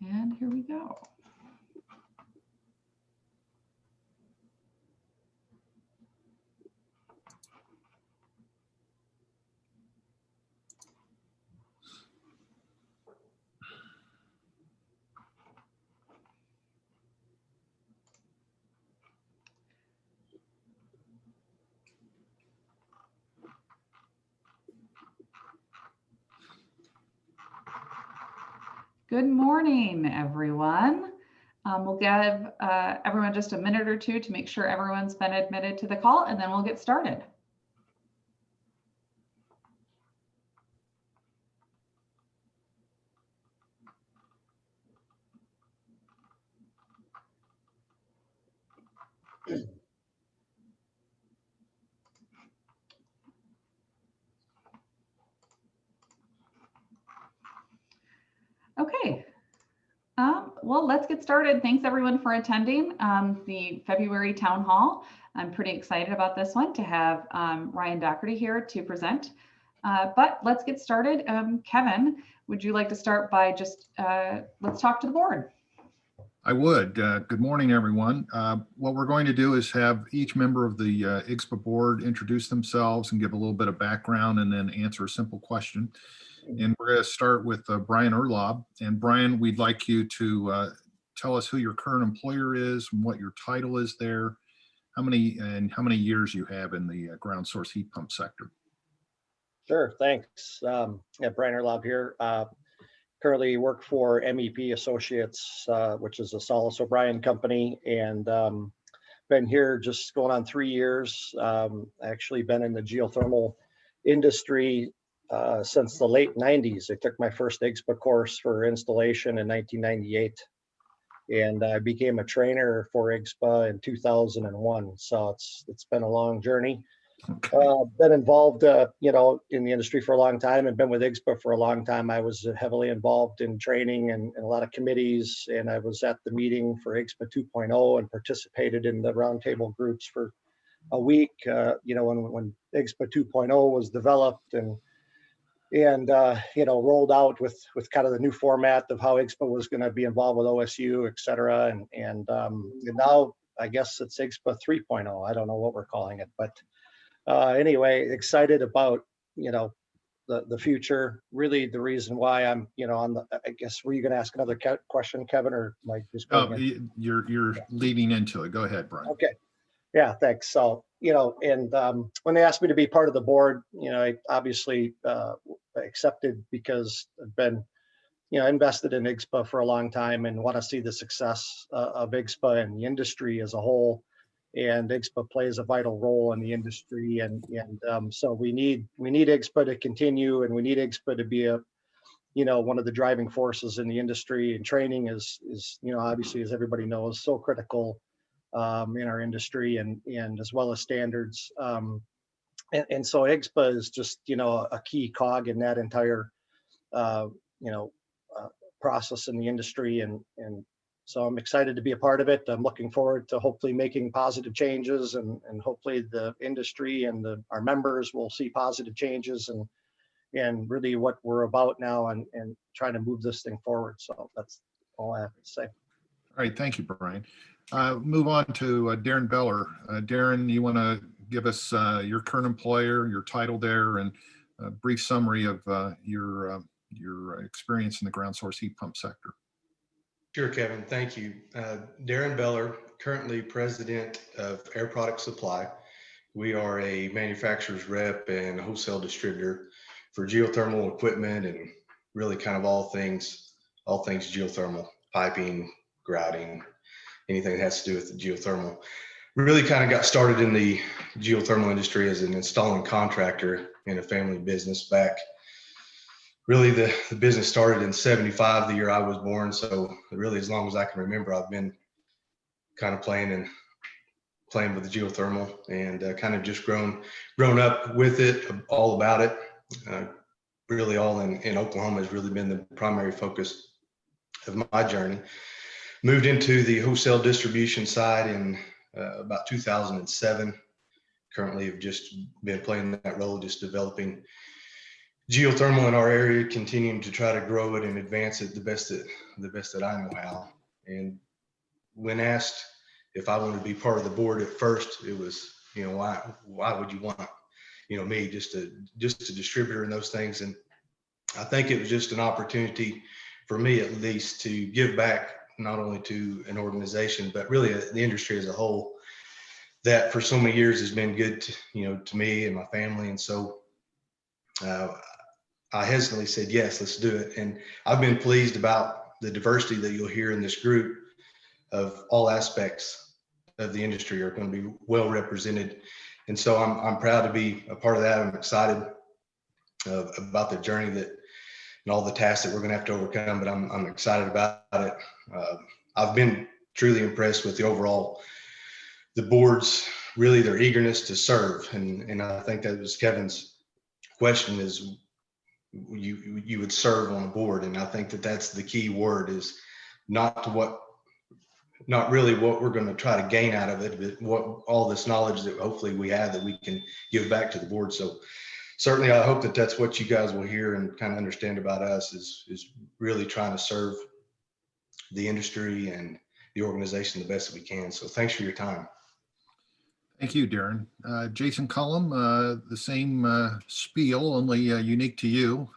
And here we go. Good morning, everyone. We'll give everyone just a minute or two to make sure everyone's been admitted to the call, and then we'll get started. Okay. Well, let's get started. Thanks everyone for attending the February town hall. I'm pretty excited about this one to have Ryan Dougherty here to present. But let's get started. Kevin, would you like to start by just let's talk to the board? I would. Good morning, everyone. What we're going to do is have each member of the IGSHPA board introduce themselves and give a little bit of background and then answer a simple question. And we're going to start with Brian Urlaub. And Brian, we'd like you to tell us who your current employer is and what your title is there, how many years you have in the ground source heat pump sector. Sure, thanks. Yeah, Brian Urlaub here. Currently work for MEP Associates, which is a Solis O'Brien company, and been here just going on 3 years. Actually been in the geothermal industry since the late 90s. I took my first IGSHPA course for installation in 1998, and I became a trainer for IGSHPA in 2001. So it's been a long journey. Been involved, in the industry for a long time, and been with IGSHPA for a long time. I was heavily involved in training and a lot of committees, and I was at the meeting for IGSHPA 2.0 and participated in the roundtable groups for a week. When IGSHPA 2.0 was developed and rolled out with kind of the new format of how IGSHPA was going to be involved with OSU, et cetera, and now I guess it's IGSHPA 3.0. I don't know what we're calling it, but anyway, excited about, the future. Really the reason why I'm, I guess, were you going to ask another question, Kevin, or Mike? You're leading into it. Go ahead, Brian. Okay. Yeah, thanks. So, when they asked me to be part of the board, I obviously accepted because I've been, invested in IGSHPA for a long time and want to see the success of IGSHPA and the industry as a whole. And IGSHPA plays a vital role in the industry, and so we need IGSHPA to continue, and we need IGSHPA to be one of the driving forces in the industry. And training is obviously, as everybody knows, so critical in our industry, and as well as standards. And so IGSHPA is just a key cog in that entire process in the industry, and so I'm excited to be a part of it. I'm looking forward to hopefully making positive changes, and hopefully the industry and our members will see positive changes, and really what we're about now, and trying to move this thing forward. So that's all I have to say. All right, thank you, Brian. Move on to Darren Beller. Darren, you want to give us your current employer, your title there, and a brief summary of your experience in the ground source heat pump sector. Sure, Kevin. Thank you. Darren Beller, currently president of Air Product Supply. We are a manufacturer's rep and wholesale distributor for geothermal equipment, and really kind of all things geothermal, piping, grouting, anything that has to do with the geothermal. Really kind of got started in the geothermal industry as an installing contractor in a family business back. Really, the business started in '75, the year I was born. So really, as long as I can remember, I've been kind of playing with the geothermal, and kind of just grown up with it, all about it. Really, all in Oklahoma has really been the primary focus of my journey. Moved into the wholesale distribution side in about 2007. Currently, have just been playing that role, just developing geothermal in our area, continuing to try to grow it and advance it the best that I know how. And when asked if I wanted to be part of the board at first, it was, why would you want, me just a distributor and those things. And I think it was just an opportunity for me, at least, to give back not only to an organization, but really the industry as a whole, that for so many years has been good to me and my family. And so I hesitantly said, yes, let's do it. And I've been pleased about the diversity that you'll hear in this group of all aspects of the industry are going to be well represented. And so I'm proud to be a part of that. I'm excited about the journey and all the tasks that we're going to have to overcome, but I'm excited about it. I've been truly impressed with the board's, really their eagerness to serve. And I think that was Kevin's question, is you would serve on the board. And I think that's the key word, is not really what we're going to try to gain out of it, but what all this knowledge that hopefully we have that we can give back to the board. So certainly I hope that's what you guys will hear and kind of understand about us, is really trying to serve the industry and the organization the best that we can. So thanks for your time. Thank you, Darren. Jason Cullum, the same spiel, only unique to you.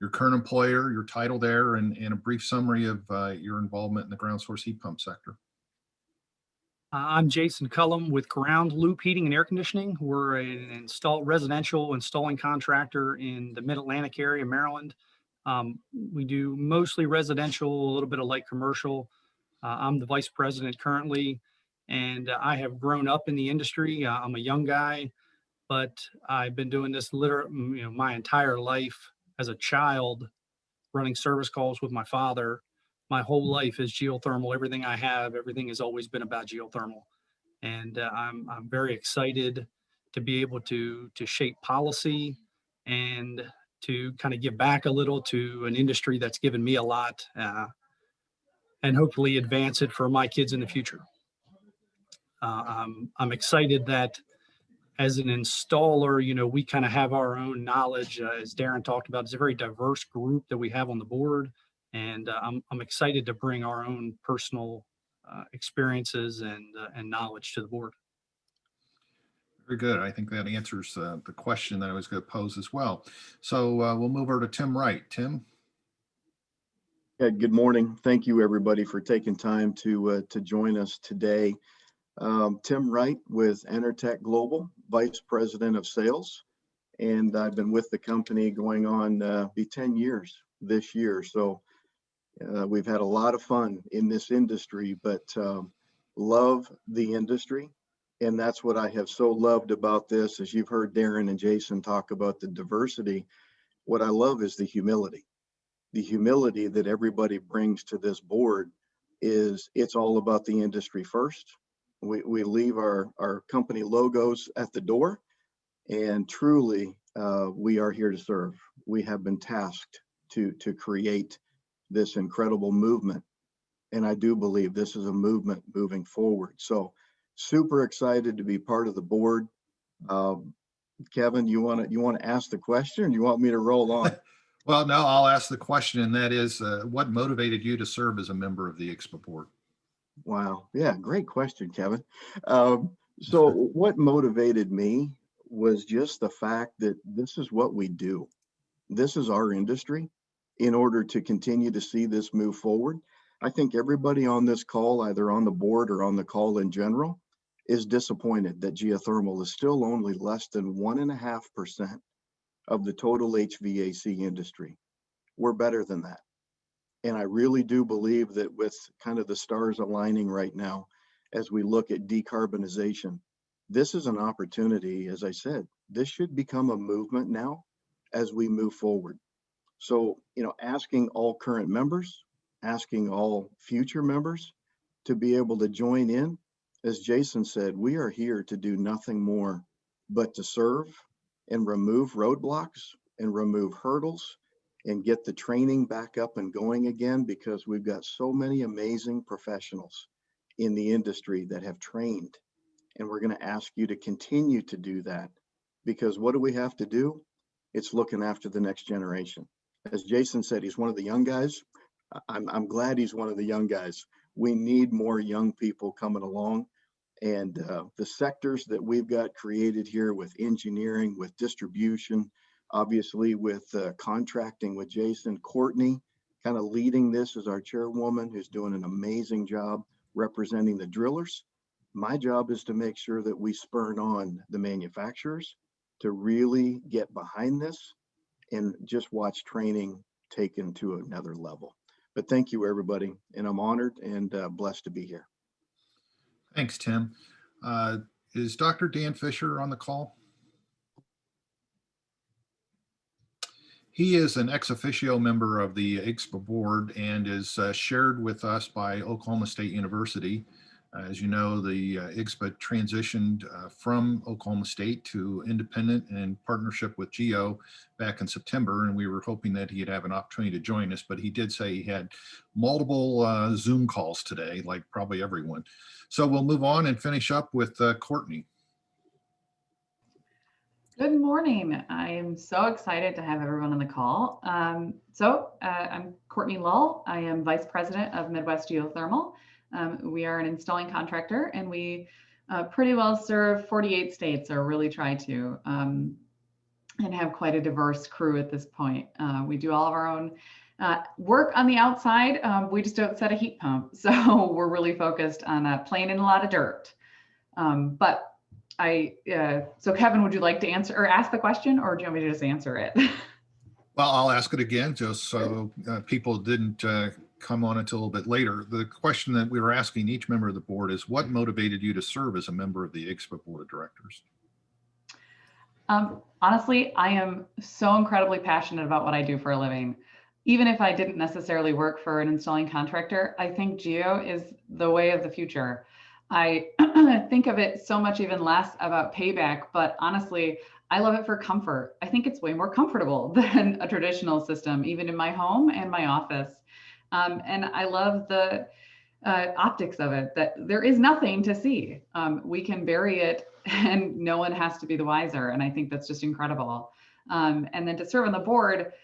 Your current employer, your title there, and a brief summary of your involvement in the ground source heat pump sector. I'm Jason Cullum with Ground Loop Heating and Air Conditioning. We're an residential installing contractor in the Mid-Atlantic area, Maryland. We do mostly residential, a little bit of light commercial. I'm the vice president currently, and I have grown up in the industry. I'm a young guy, but I've been doing this my entire life. As a child, running service calls with my father. My whole life is geothermal. Everything I have, everything has always been about geothermal. And I'm very excited to be able to shape policy and to kind of give back a little to an industry that's given me a lot, and hopefully advance it for my kids in the future. I'm excited that as an installer, we kind of have our own knowledge. As Darren talked about, it's a very diverse group that we have on the board. And I'm excited to bring our own personal experiences and knowledge to the board. Very good. I think that answers the question that I was going to pose as well. So we'll move over to Tim Wright. Tim. Yeah, good morning. Thank you, everybody, for taking time to join us today. Tim Wright with Enertech Global, Vice President of Sales, and I've been with the company going on be 10 years this year. So we've had a lot of fun in this industry, but love the industry. And that's what I have so loved about this. As you've heard Darren and Jason talk about the diversity, what I love is the humility. The humility that everybody brings to this board is it's all about the industry first. We leave our company logos at the door, and truly we are here to serve. We have been tasked to create this incredible movement, and I do believe this is a movement moving forward. So super excited to be part of the board. Kevin, you want to ask the question, or do you want me to roll on? Well, no, I'll ask the question, and that is, what motivated you to serve as a member of the IGSHPA board? Wow. Yeah, great question, Kevin. So what motivated me was just the fact that this is what we do. This is our industry. In order to continue to see this move forward, I think everybody on this call, either on the board or on the call in general, is disappointed that geothermal is still only less than 1.5% of the total HVAC industry. We're better than that. And I really do believe that with kind of the stars aligning right now, as we look at decarbonization, this is an opportunity. As I said, this should become a movement now as we move forward. So, asking all current members, asking all future members to be able to join in. As Jason said, we are here to do nothing more but to serve and remove roadblocks and remove hurdles and get the training back up and going again, because we've got so many amazing professionals in the industry that have trained. And we're going to ask you to continue to do that, because what do we have to do? it's looking after the next generation. As Jason said, he's one of the young guys. I'm glad he's one of the young guys. We need more young people coming along. And the sectors that we've got created here with engineering, with distribution, obviously with contracting with Jason, Courtney kind of leading this as our chairwoman, who's doing an amazing job representing the drillers. My job is to make sure that we spur on the manufacturers to really get behind this and just watch training taken to another level. But thank you, everybody. And I'm honored and blessed to be here. Thanks, Tim. Is Dr. Dan Fisher on the call? He is an ex officio member of the IGSHPA board and is shared with us by Oklahoma State University. As you know, the IGSHPA transitioned from Oklahoma State to independent in partnership with Geo back in September, and we were hoping that he'd have an opportunity to join us, but he did say he had multiple Zoom calls today, like probably everyone. So we'll move on and finish up with Courtney. Good morning. I am so excited to have everyone on the call. I'm Courtney Lull. I am Vice President of Midwest Geothermal. We are an installing contractor, and we pretty well serve 48 states, or really try to, and have quite a diverse crew at this point. We do all of our own work on the outside. We just don't set a heat pump. So we're really focused on playing in a lot of dirt. So Kevin, would you like to answer or ask the question, or do you want me to just answer it? Well, I'll ask it again just so people didn't come on until a little bit later. The question that we were asking each member of the board is, what motivated you to serve as a member of the IGSHPA Board of Directors? Honestly, I am so incredibly passionate about what I do for a living. Even if I didn't necessarily work for an installing contractor, I think Geo is the way of the future. I think of it so much even less about payback, but honestly, I love it for comfort. I think it's way more comfortable than a traditional system, even in my home and my office. And I love the optics of it, that there is nothing to see. We can bury it and no one has to be the wiser. And I think that's just incredible. And then to serve on the board,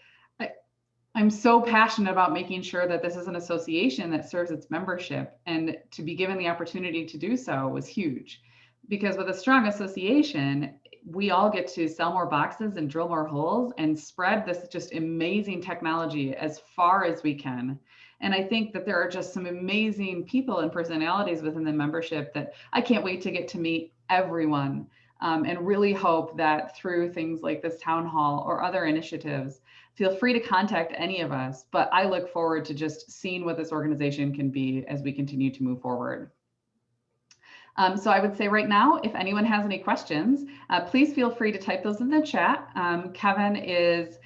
I'm so passionate about making sure that this is an association that serves its membership, and to be given the opportunity to do so was huge, because with a strong association, we all get to sell more boxes and drill more holes and spread this just amazing technology as far as we can. And I think that there are just some amazing people and personalities within the membership that I can't wait to get to meet everyone, and really hope that through things like this town hall or other initiatives, feel free to contact any of us, but I look forward to just seeing what this organization can be as we continue to move forward. So I would say right now, if anyone has any questions, please feel free to type those in the chat. Kevin is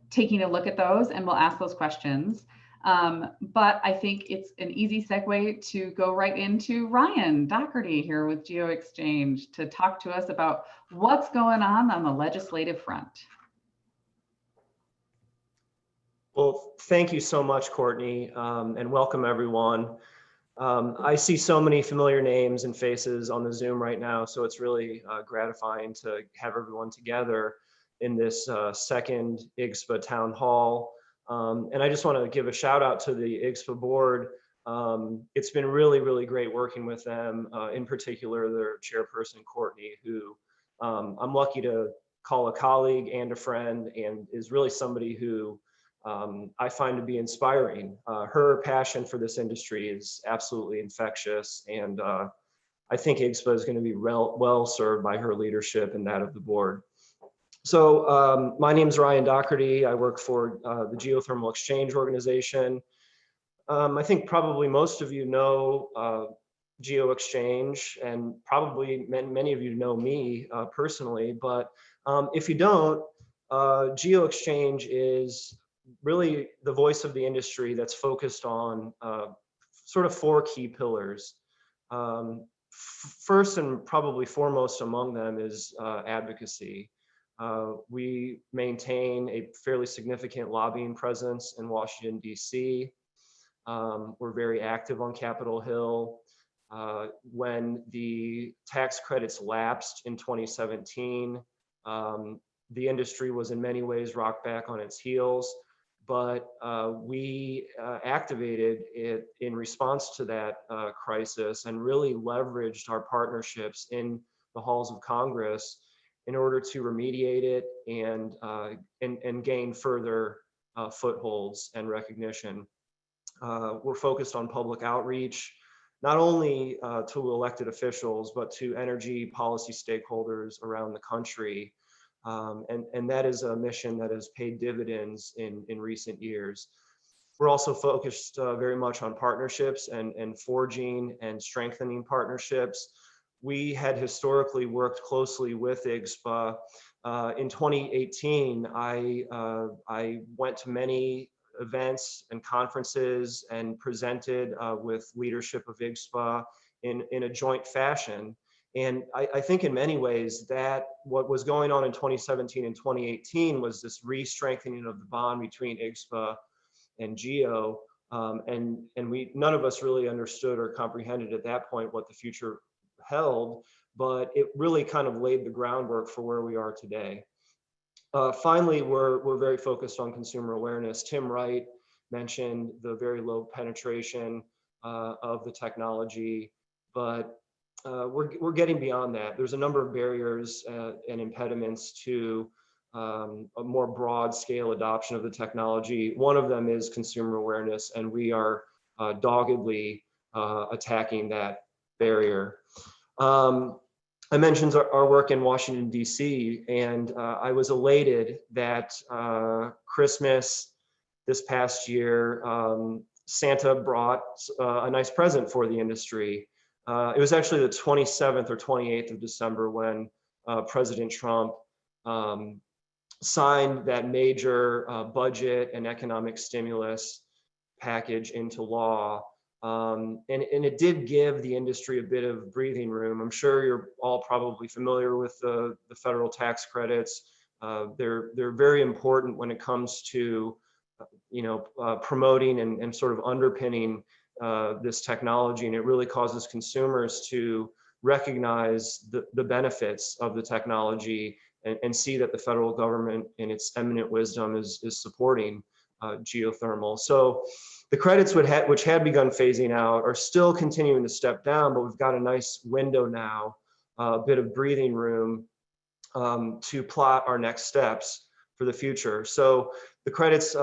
taking a look at those and we'll ask those questions. But I think it's an easy segue to go right into Ryan Dougherty here with GeoExchange to talk to us about what's going on the legislative front. Well, thank you so much, Courtney, and welcome everyone. I see so many familiar names and faces on the Zoom right now, so it's really gratifying to have everyone together in this second IGSHPA town hall. And I just want to give a shout out to the IGSHPA board. It's been really, really great working with them, in particular their chairperson, Courtney, who I'm lucky to call a colleague and a friend, and is really somebody who I find to be inspiring. Her passion for this industry is absolutely infectious, and I think IGSHPA is going to be well served by her leadership and that of the board. So my name is Ryan Dougherty. I work for the Geothermal Exchange organization. I think probably most of you know GeoExchange, and probably many of you know me personally, but if you don't, GeoExchange is really the voice of the industry that's focused on sort of four key pillars. First and probably foremost among them is advocacy. We maintain a fairly significant lobbying presence in Washington, D.C. We're very active on Capitol Hill. When the tax credits lapsed in 2017, the industry was in many ways rocked back on its heels, but we activated it in response to that crisis and really leveraged our partnerships in the halls of Congress in order to remediate it and gain further footholds and recognition. We're focused on public outreach, not only to elected officials, but to energy policy stakeholders around the country. And that is a mission that has paid dividends in recent years. We're also focused very much on partnerships and forging and strengthening partnerships. We had historically worked closely with IGSHPA. In 2018, I went to many events and conferences and presented with leadership of IGSHPA in a joint fashion. And I think in many ways that what was going on in 2017 and 2018 was this re-strengthening of the bond between IGSHPA and Geo. And none of us really understood or comprehended at that point what the future held, but it really kind of laid the groundwork for where we are today. Finally, we're very focused on consumer awareness. Tim Wright mentioned the very low penetration of the technology, but we're getting beyond that. There's a number of barriers and impediments to a more broad scale adoption of the technology. One of them is consumer awareness, and we are doggedly attacking that barrier. I mentioned our work in Washington, D.C., and I was elated that Christmas this past year, Santa brought a nice present for the industry. It was actually the 27th or 28th of December when President Trump signed that major budget and economic stimulus package into law. And it did give the industry a bit of breathing room. I'm sure you're all probably familiar with the federal tax credits. They're very important when it comes to promoting and sort of underpinning this technology, and it really causes consumers to recognize the benefits of the technology and see that the federal government in its eminent wisdom is supporting geothermal. So the credits which had begun phasing out are still continuing to step down, but we've got a nice window now, a bit of breathing room to plot our next steps for the future. So the credits,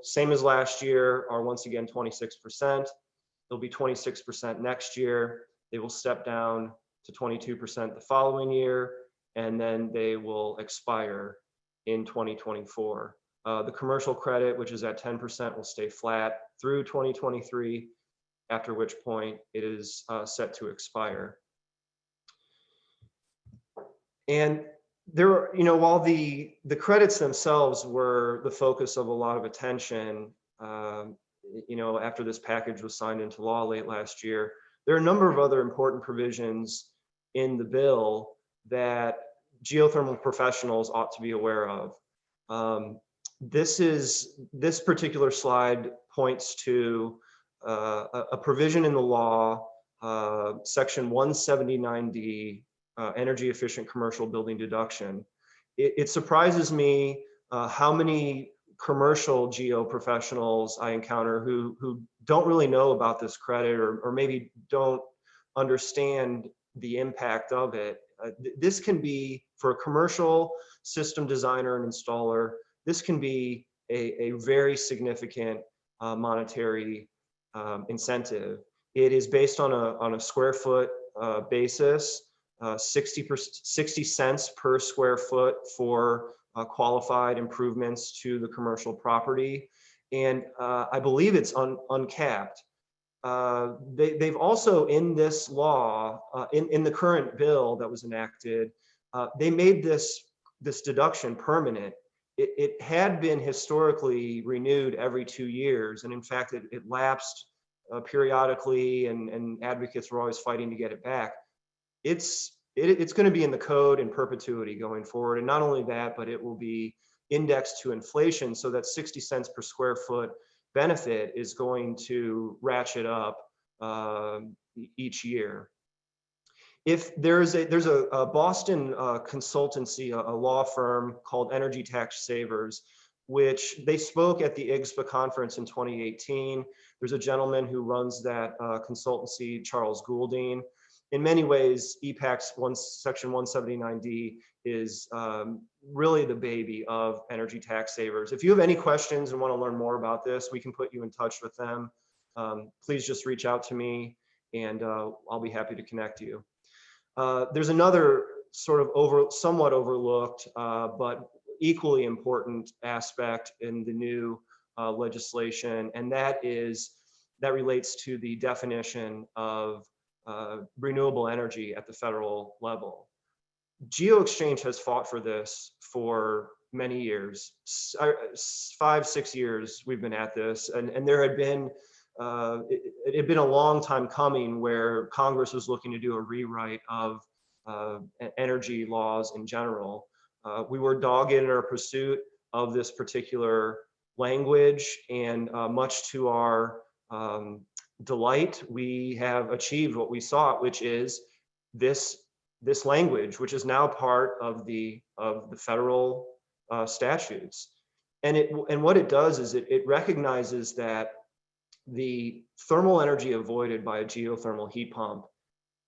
same as last year, are once again 26%. They'll be 26% next year. They will step down to 22% the following year, and then they will expire in 2024. The commercial credit, which is at 10%, will stay flat through 2023, after which point it is set to expire. And there, while the credits themselves were the focus of a lot of attention, after this package was signed into law late last year, there are a number of other important provisions in the bill that geothermal professionals ought to be aware of. This particular slide points to a provision in the law, section 179D, energy efficient commercial building deduction. It surprises me how many commercial geo professionals I encounter who don't really know about this credit or maybe don't understand the impact of it. This can be, for a commercial system designer and installer, this can be a very significant monetary incentive. It is based on a square foot basis, 60 cents per square foot for qualified improvements to the commercial property. And I believe it's uncapped. They've also, in this law, in the current bill that was enacted, they made this deduction permanent. It had been historically renewed every 2 years, and in fact, it lapsed periodically, and advocates were always fighting to get it back. It's going to be in the code in perpetuity going forward, and not only that, but it will be indexed to inflation, so that 60 cents per square foot benefit is going to ratchet up each year. if there's a Boston consultancy, a law firm called Energy Tax Savers, which they spoke at the IGSHPA conference in 2018. There's a gentleman who runs that consultancy, Charles Goulding. In many ways, EPAC's Section 179D is really the baby of Energy Tax Savers. If you have any questions and want to learn more about this, we can put you in touch with them. Please just reach out to me, and I'll be happy to connect you. There's another sort of somewhat overlooked, but equally important aspect in the new legislation, and that relates to the definition of renewable energy at the federal level. GeoExchange has fought for this for many years, 5-6 years we've been at this, and there had been it had been a long time coming where Congress was looking to do a rewrite of energy laws in general. We were dogged in our pursuit of this particular language, and much to our delight, we have achieved what we sought, which is this language, which is now part of the federal statutes. And what it does is it recognizes that the thermal energy avoided by a geothermal heat pump,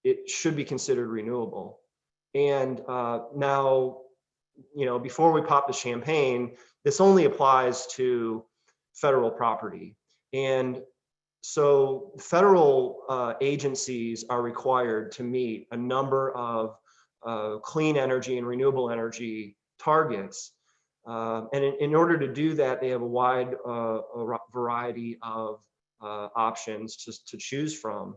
it should be considered renewable. And now, before we pop the champagne, this only applies to federal property. And so federal agencies are required to meet a number of clean energy and renewable energy targets. And in order to do that, they have a wide variety of options to choose from.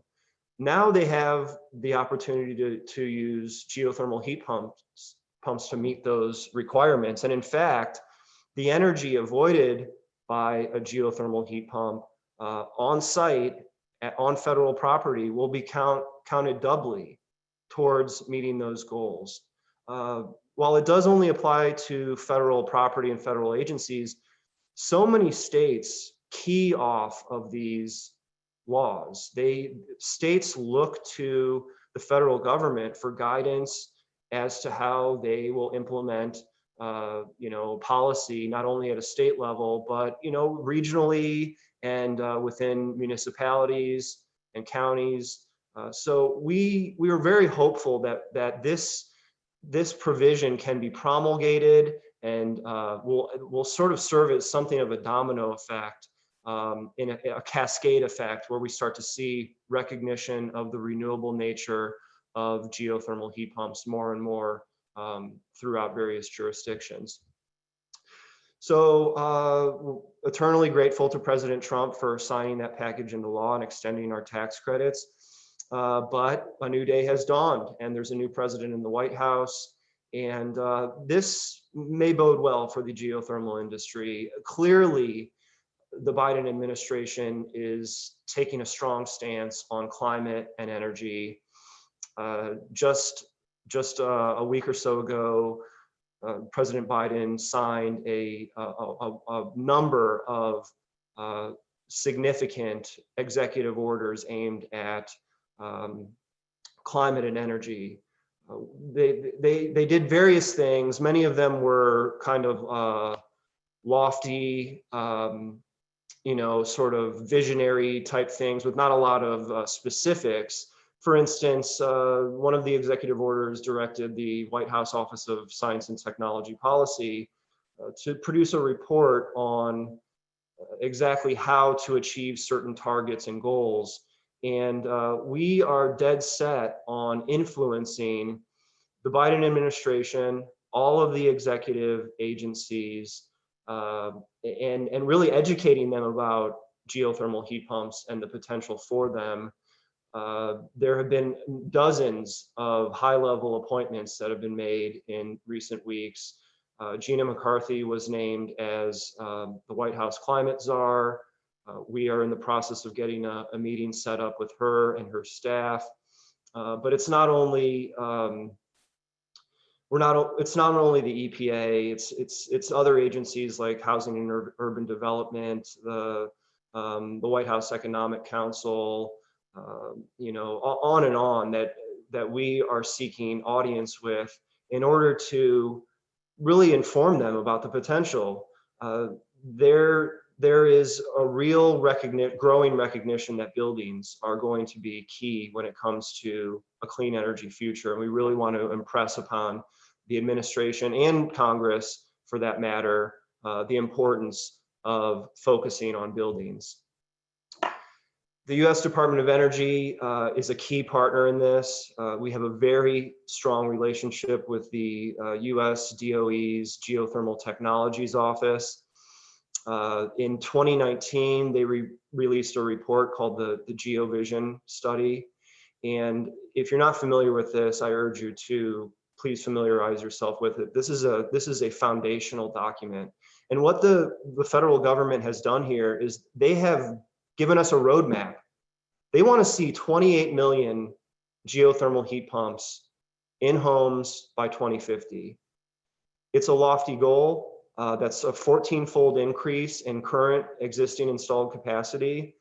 Now they have the opportunity to use geothermal heat pumps to meet those requirements. And in fact, the energy avoided by a geothermal heat pump on site on federal property will be counted doubly towards meeting those goals. While it does only apply to federal property and federal agencies, so many states key off of these laws. States look to the federal government for guidance as to how they will implement policy, not only at a state level, but regionally and within municipalities and counties. So we are very hopeful that this provision can be promulgated and will sort of serve as something of a domino effect, in a cascade effect, where we start to see recognition of the renewable nature of geothermal heat pumps more and more throughout various jurisdictions. So eternally grateful to President Trump for signing that package into law and extending our tax credits. But a new day has dawned, and there's a new president in the White House. And this may bode well for the geothermal industry. Clearly, the Biden administration is taking a strong stance on climate and energy. Just a week or so ago, President Biden signed a number of significant executive orders aimed at climate and energy. They did various things. Many of them were kind of lofty, sort of visionary type things with not a lot of specifics. For instance, one of the executive orders directed the White House Office of Science and Technology Policy to produce a report on exactly how to achieve certain targets and goals. And we are dead set on influencing the Biden administration, all of the executive agencies, and really educating them about geothermal heat pumps and the potential for them. There have been dozens of high-level appointments that have been made in recent weeks. Gina McCarthy was named as the White House climate czar. We are in the process of getting a meeting set up with her and her staff. But it's not only it's not only the EPA. It's other agencies like Housing and Urban Development, the White House Economic Council. On and on, that that we are seeking audience with in order to really inform them about the potential. There is a real growing recognition that buildings are going to be key when it comes to a clean energy future. And we really want to impress upon the administration and Congress, for that matter, the importance of focusing on buildings. The U.S. Department of Energy is a key partner in this. We have a very strong relationship with the U.S. DOE's Geothermal Technologies Office. In 2019, they released a report called the GeoVision study. And if you're not familiar with this, I urge you to please familiarize yourself with it. This is a foundational document. And what the federal government has done here is they have given us a roadmap. They want to see 28 million geothermal heat pumps in homes by 2050. It's a lofty goal. That's a 14-fold increase in current existing installed capacity.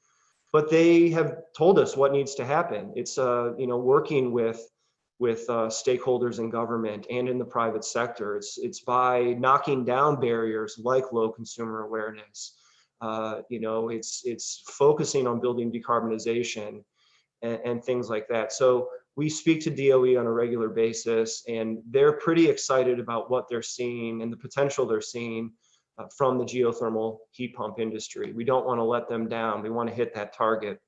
But they have told us what needs to happen. It's working with stakeholders in government and in the private sector. It's by knocking down barriers like low consumer awareness. It's focusing on building decarbonization and things like that. So we speak to DOE on a regular basis, and they're pretty excited about what they're seeing and the potential they're seeing from the geothermal heat pump industry. We don't want to let them down. We want to hit that target.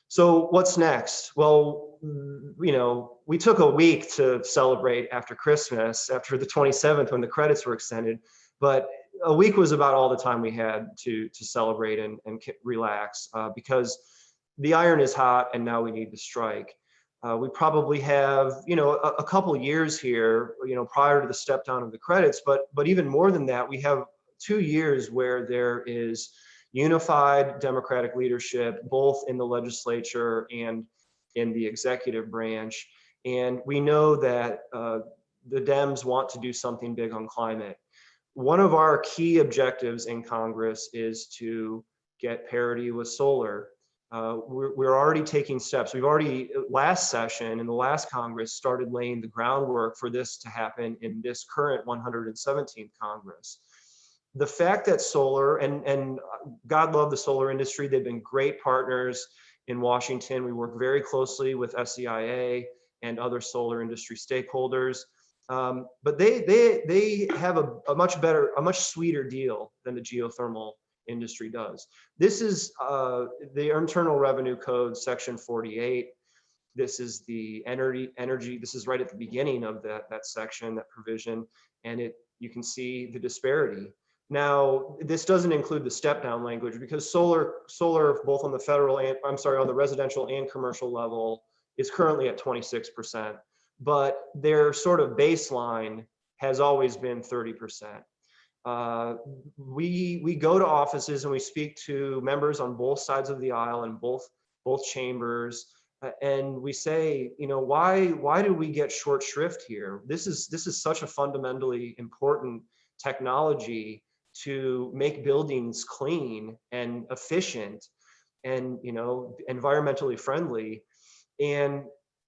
So what's next? Well, we took a week to celebrate after Christmas, after the 27th when the credits were extended, but a week was about all the time we had to celebrate and relax because the iron is hot and now we need to strike. We probably have, a couple years here, prior to the step down of the credits, but even more than that, we have 2 years where there is unified Democratic leadership, both in the legislature and in the executive branch. And we know that the Dems want to do something big on climate. One of our key objectives in Congress is to get parity with solar. We're already taking steps. We've already, last session, in the last Congress, started laying the groundwork for this to happen in this current 117th Congress. The fact that solar, and God love the solar industry, they've been great partners in Washington. We work very closely with SEIA and other solar industry stakeholders. But they have a much sweeter deal than the geothermal industry does. This is the Internal Revenue Code, Section 48. This is the energy. This is right at the beginning of that section, that provision, and you can see the disparity. Now, this doesn't include the step down language because solar both on the federal and on the residential and commercial level is currently at 26%, but their sort of baseline has always been 30%. We go to offices and we speak to members on both sides of the aisle and both chambers, and we say, why do we get short shrift here? This is such a fundamentally important technology to make buildings clean and efficient and environmentally friendly. And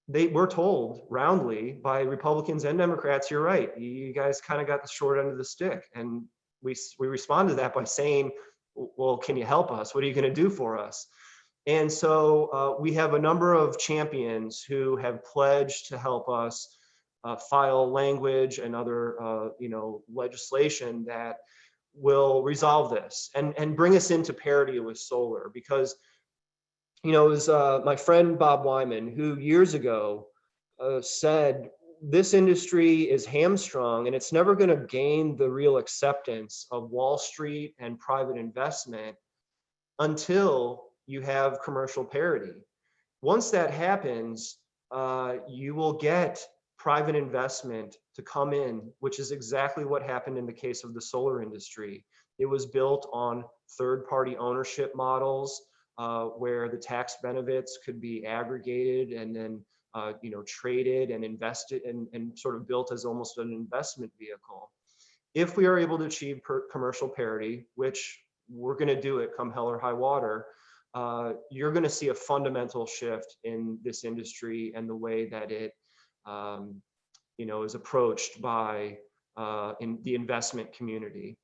we're told roundly by Republicans and Democrats, you're right, you guys kind of got the short end of the stick. And we respond to that by saying, well, can you help us? What are you going to do for us? And so we have a number of champions who have pledged to help us file language and other legislation that will resolve this and bring us into parity with solar. Because it was my friend Bob Wyman who years ago said this industry is hamstrung and it's never going to gain the real acceptance of Wall Street and private investment until you have commercial parity. Once that happens, you will get private investment to come in, which is exactly what happened in the case of the solar industry. It was built on third-party ownership models where the tax benefits could be aggregated and then traded and invested and sort of built as almost an investment vehicle. If we are able to achieve commercial parity, which we're going to do it come hell or high water, you're going to see a fundamental shift in this industry and the way that it, is approached by in the investment community.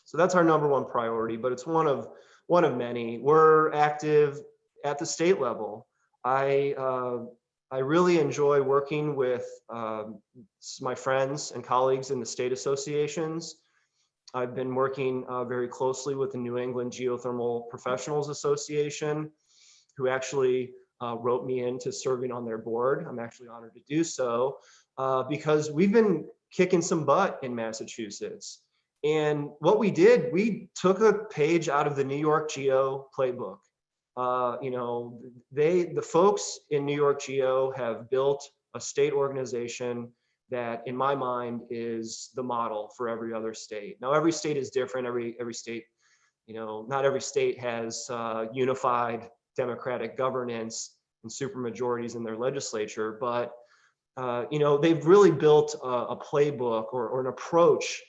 So that's our number one priority, but it's one of many. We're active at the state level. I really enjoy working with my friends and colleagues in the state associations. I've been working very closely with the New England Geothermal Professionals Association, who actually wrote me into serving on their board. I'm actually honored to do so because we've been kicking some butt in Massachusetts. And what we did, we took a page out of the New York Geo playbook. The folks in New York Geo have built a state organization that, in my mind, is the model for every other state. Now, every state is different. Every state, not every state has unified democratic governance and supermajorities in their legislature, but they've really built a playbook or an approach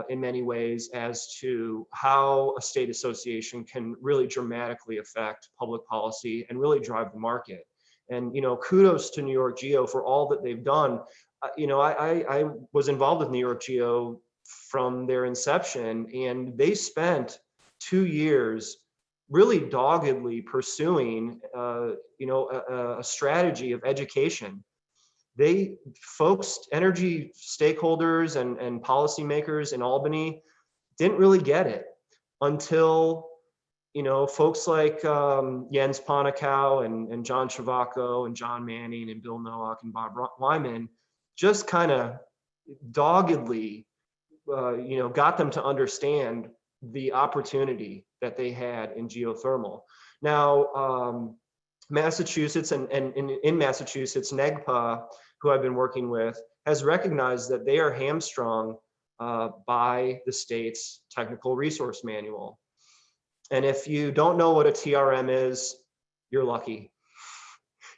in many ways as to how a state association can really dramatically affect public policy and really drive the market. And kudos to New York Geo for all that they've done. I was involved with New York Geo from their inception, and they spent 2 years really doggedly pursuing a strategy of education. Energy stakeholders and policymakers in Albany didn't really get it until, folks like Jens Ponikow and John Travacco and John Manning and Bill Nowak and Bob Wyman just kind of doggedly, got them to understand the opportunity that they had in geothermal. Now, Massachusetts and in Massachusetts, NEGPA, who I've been working with, has recognized that they are hamstrung by the state's technical resource manual. And if you don't know what a TRM is, you're lucky.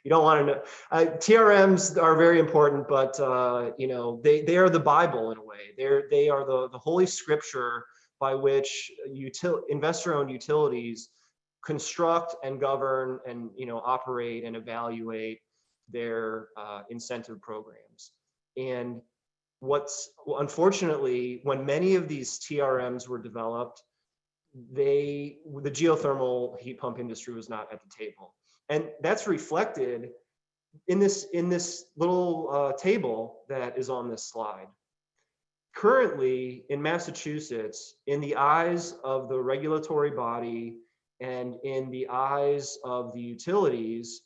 You don't want to know. TRMs are very important, but they are the Bible in a way. They are the holy scripture by which investor-owned utilities construct and govern and operate and evaluate their incentive programs. And unfortunately, when many of these TRMs were developed, the geothermal heat pump industry was not at the table. And that's reflected in this little table that is on this slide. Currently in Massachusetts, in the eyes of the regulatory body and in the eyes of the utilities,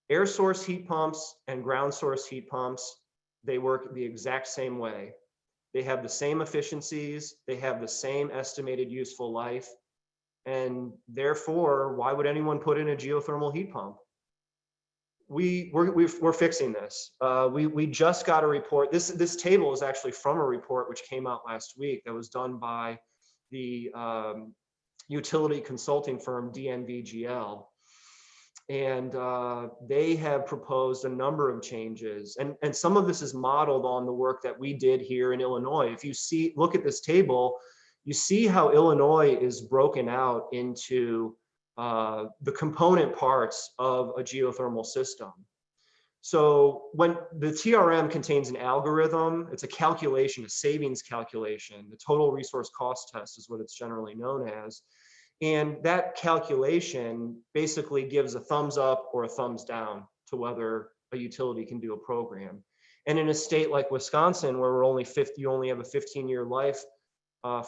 air source heat pumps and ground source heat pumps, they work the exact same way. They have the same efficiencies, they have the same estimated useful life, and therefore, why would anyone put in a geothermal heat pump? We're fixing this. We just got a report. This table is actually from a report which came out last week that was done by the utility consulting firm DNVGL. And they have proposed a number of changes. And some of this is modeled on the work that we did here in Illinois. If you look at this table, you see how Illinois is broken out into the component parts of a geothermal system. So when the TRM contains an algorithm, it's a calculation, a savings calculation. The total resource cost test is what it's generally known as. And that calculation basically gives a thumbs up or a thumbs down to whether a utility can do a program. And in a state like Wisconsin, where you only have a 15-year life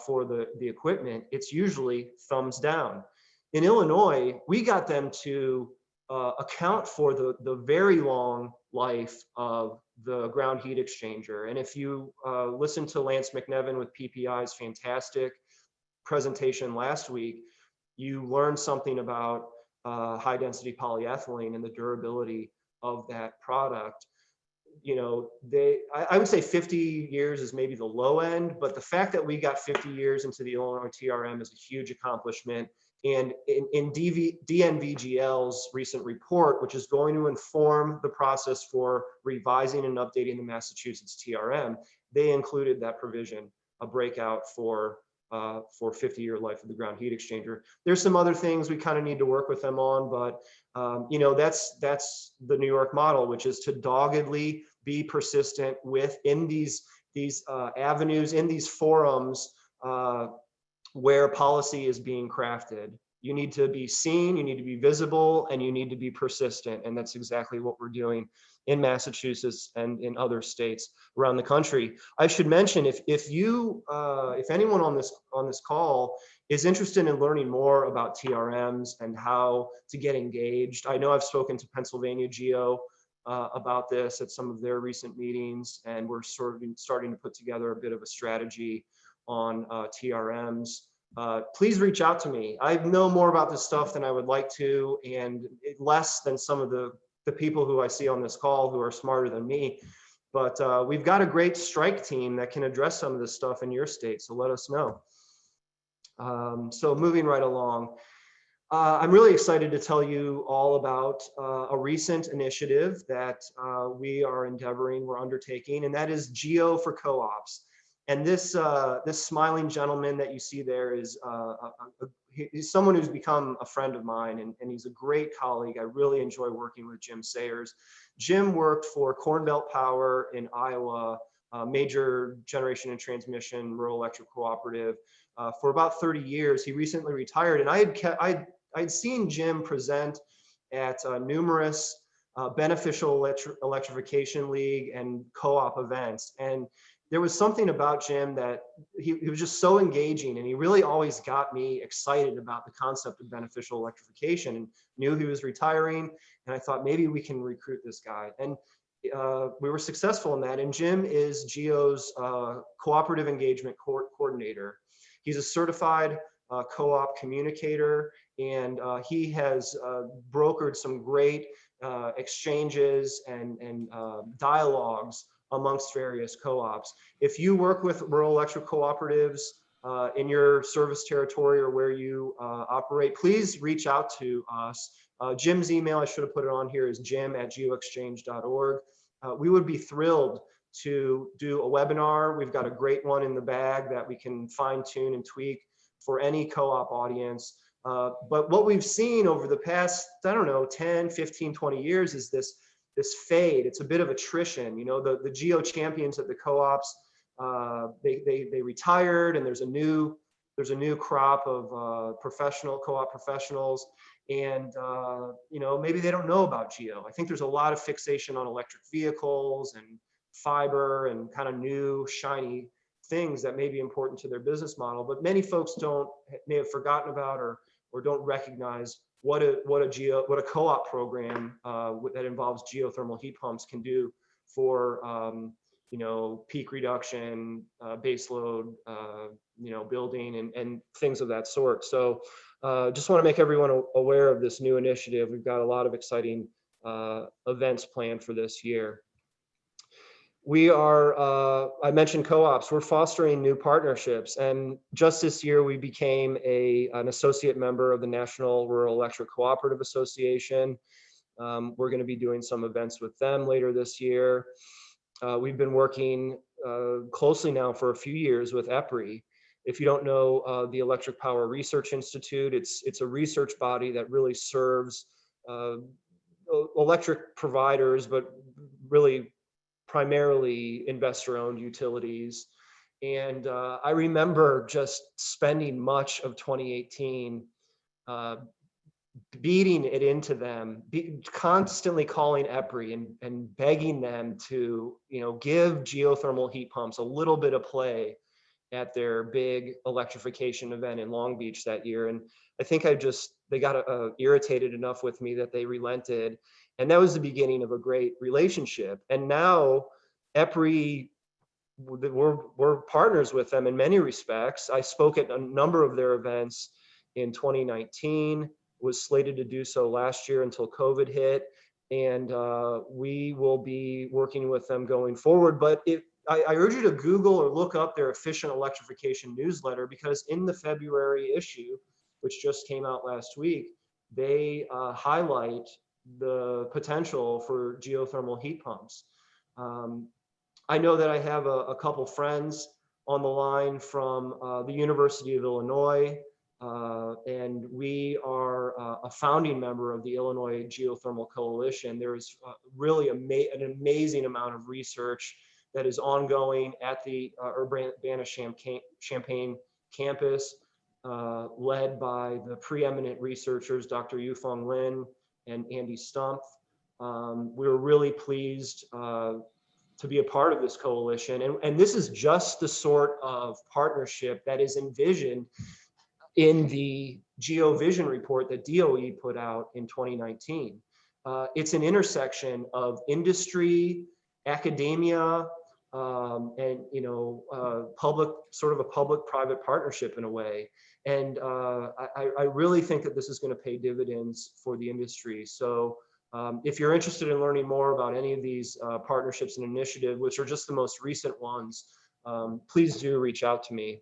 for the equipment, it's usually thumbs down. In Illinois, we got them to account for the very long life of the ground heat exchanger. And if you listen to Lance McNevin with PPI's fantastic presentation last week, you learned something about high density polyethylene and the durability of that product. I would say 50 years is maybe the low end, but the fact that we got 50 years into the Illinois TRM is a huge accomplishment. And in DNVGL's recent report, which is going to inform the process for revising and updating the Massachusetts TRM, they included that provision, a breakout for for 50-year life of the ground heat exchanger. There's some other things we kind of need to work with them on, but you know, that's the New York model, which is to doggedly be persistent within these avenues, in these forums where policy is being crafted. You need to be seen, you need to be visible, and you need to be persistent. And that's exactly what we're doing in Massachusetts and in other states around the country. I should mention, if anyone on this call is interested in learning more about TRMs and how to get engaged, I know I've spoken to Pennsylvania Geo about this at some of their recent meetings, and we're sort of starting to put together a bit of a strategy on TRMs. Please reach out to me. I know more about this stuff than I would like to, and less than some of the people who I see on this call who are smarter than me. But we've got a great strike team that can address some of this stuff in your state, so let us know. So moving right along, I'm really excited to tell you all about a recent initiative that we're undertaking, and that is Geo for Co-ops. And this smiling gentleman that you see there is he's someone who's become a friend of mine, and he's a great colleague. I really enjoy working with Jim Sayers. Jim worked for Corn Belt Power in Iowa, major generation and transmission rural electric cooperative, for about 30 years. He recently retired, and I'd seen Jim present at numerous beneficial electrification league and co-op events, and there was something about Jim that he was just so engaging, and he really always got me excited about the concept of beneficial electrification, and knew he was retiring. And I thought maybe we can recruit this guy. And we were successful in that. And Jim is Geo's cooperative engagement coordinator. He's a certified co-op communicator, and he has brokered some great exchanges and dialogues amongst various co-ops. If you work with rural electric cooperatives in your service territory or where you operate, please reach out to us. Jim's email, I should have put it on here, is jim@geoexchange.org. We would be thrilled to do a webinar. We've got a great one in the bag that we can fine tune and tweak for any co-op audience. But what we've seen over the past, I don't know, 10, 15, 20 years is this fade. It's a bit of attrition. You know, the Geo champions at the co-ops, they retired, and there's a new crop of professional co-op professionals, and you know, maybe they don't know about Geo. I think there's a lot of fixation on electric vehicles and fiber and kind of new shiny things that may be important to their business model, but many folks may have forgotten about or don't recognize what a co-op program that involves geothermal heat pumps can do for you know, peak reduction, base load, you know, building and things of that sort. So just want to make everyone aware of this new initiative. We've got a lot of exciting events planned for this year. We are, I mentioned co-ops, we're fostering new partnerships. And just this year, we became an associate member of the National Rural Electric Cooperative Association. We're going to be doing some events with them later this year. We've been working closely now for a few years with EPRI. If you don't know the Electric Power Research Institute, it's a research body that really serves electric providers, but really primarily investor-owned utilities. And I remember just spending much of 2018 beating it into them, constantly calling EPRI and begging them to, you know, give geothermal heat pumps a little bit of play at their big electrification event in Long Beach that year. And I think they got irritated enough with me that they relented. And that was the beginning of a great relationship. And now EPRI, we're partners with them in many respects. I spoke at a number of their events in 2019, was slated to do so last year until COVID hit. And we will be working with them going forward. But I urge you to Google or look up their Efficient Electrification newsletter, because in the February issue, which just came out last week, they highlight the potential for geothermal heat pumps. I know that I have a couple friends on the line from the University of Illinois, and we are a founding member of the Illinois Geothermal Coalition. There is really an amazing amount of research that is ongoing at the Urbana-Champaign campus, led by the preeminent researchers, Dr. Yufeng Lin and Andy Stumpf. We're really pleased to be a part of this coalition. And this is just the sort of partnership that is envisioned in the GeoVision report that DOE put out in 2019. It's an intersection of industry, academia, and public, sort of a public-private partnership in a way. And I really think that this is going to pay dividends for the industry. So if you're interested in learning more about any of these partnerships and initiatives, which are just the most recent ones, please do reach out to me.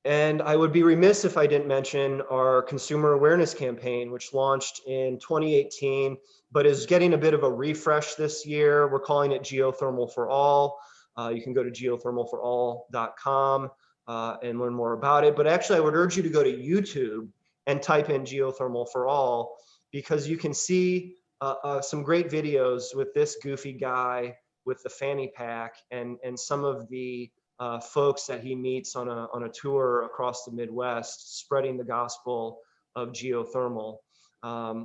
And I would be remiss if I didn't mention our consumer awareness campaign, which launched in 2018, but is getting a bit of a refresh this year. We're calling it Geothermal for All. You can go to geothermalforall.com and learn more about it. But actually, I would urge you to go to YouTube and type in Geothermal for All, because you can see some great videos with this goofy guy with the fanny pack and some of the folks that he meets on a tour across the Midwest, spreading the gospel of geothermal.